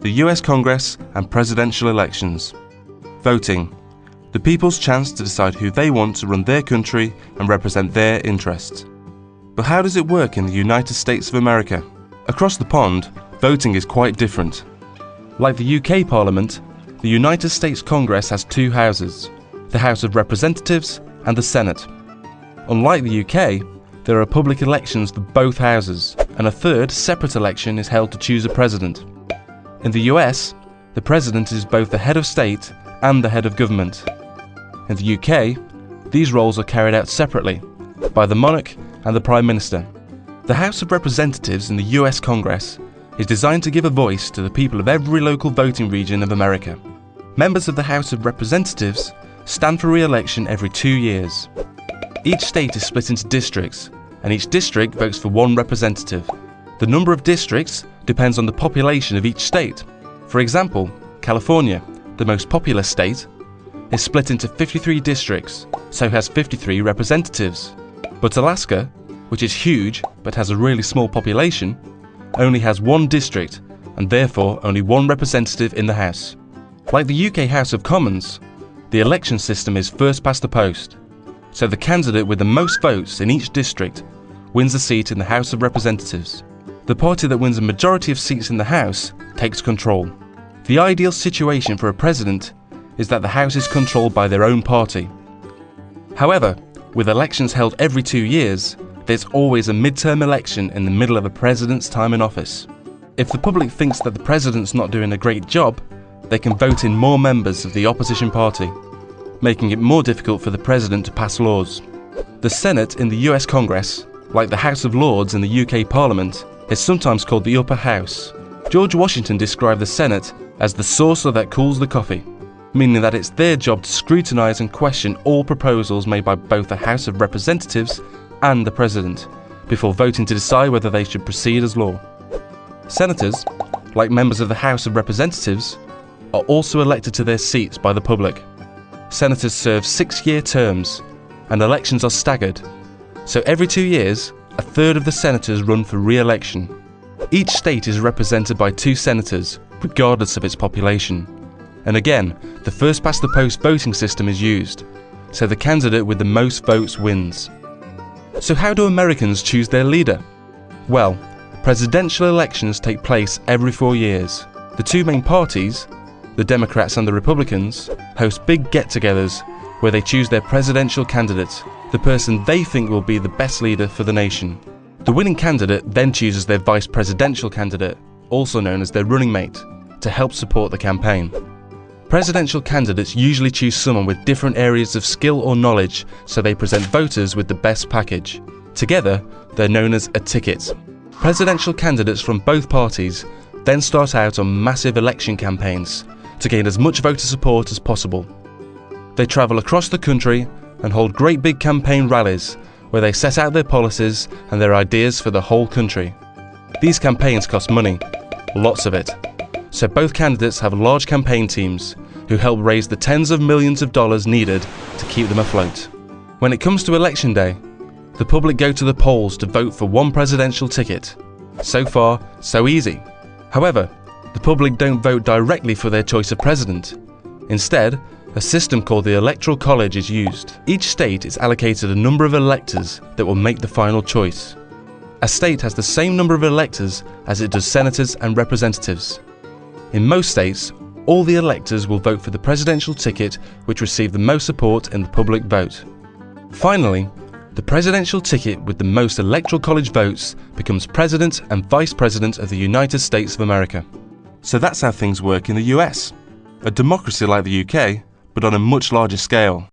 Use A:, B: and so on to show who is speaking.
A: the US Congress and presidential elections. Voting, the people's chance to decide who they want to run their country and represent their interests. But how does it work in the United States of America? Across the pond, voting is quite different. Like the UK Parliament, the United States Congress has two houses, the House of Representatives and the Senate. Unlike the UK, there are public elections for both houses, and a third separate election is held to choose a president. In the US, the president is both the head of state and the head of government. In the UK, these roles are carried out separately by the monarch and the Prime Minister. The House of Representatives in the US Congress is designed to give a voice to the people of every local voting region of America. Members of the House of Representatives stand for re-election every 2 years. Each state is split into districts, and each district votes for one representative. The number of districts depends on the population of each state. For example, California, the most populous state, is split into 53 districts, so has 53 representatives. But Alaska, which is huge but has a really small population, only has one district and therefore only one representative in the House. Like the UK House of Commons, the election system is first past the post, so the candidate with the most votes in each district wins a seat in the House of Representatives. The party that wins a majority of seats in the House takes control. The ideal situation for a president is that the House is controlled by their own party. However, with elections held every 2 years, there's always a midterm election in the middle of a president's time in office. If the public thinks that the president's not doing a great job, they can vote in more members of the opposition party, making it more difficult for the president to pass laws. The Senate in the US Congress, like the House of Lords in the UK Parliament, is sometimes called the upper house. George Washington described the Senate as the saucer that cools the coffee, meaning that it's their job to scrutinise and question all proposals made by both the House of Representatives and the President, before voting to decide whether they should proceed as law. Senators, like members of the House of Representatives, are also elected to their seats by the public. Senators serve 6-year terms, and elections are staggered, so every 2 years, a third of the senators run for re-election. Each state is represented by 2 senators, regardless of its population. And again, the first past the post voting system is used, so the candidate with the most votes wins. So how do Americans choose their leader? Well, presidential elections take place every 4 years. The 2 main parties, the Democrats and the Republicans, host big get-togethers where they choose their presidential candidate, the person they think will be the best leader for the nation. The winning candidate then chooses their vice presidential candidate, also known as their running mate, to help support the campaign. Presidential candidates usually choose someone with different areas of skill or knowledge, so they present voters with the best package. Together, they're known as a ticket. Presidential candidates from both parties then start out on massive election campaigns to gain as much voter support as possible. They travel across the country and hold great big campaign rallies where they set out their policies and their ideas for the whole country. These campaigns cost money, lots of it, so both candidates have large campaign teams who help raise the tens of millions of dollars needed to keep them afloat. When it comes to election day, the public go to the polls to vote for one presidential ticket. So far, so easy. However, the public don't vote directly for their choice of president. Instead, a system called the Electoral College is used. Each state is allocated a number of electors that will make the final choice. A state has the same number of electors as it does senators and representatives. In most states, all the electors will vote for the presidential ticket which received the most support in the public vote. Finally, the presidential ticket with the most Electoral College votes becomes President and Vice President of the United States of America. So that's how things work in the US. A democracy like the UK, but on a much larger scale.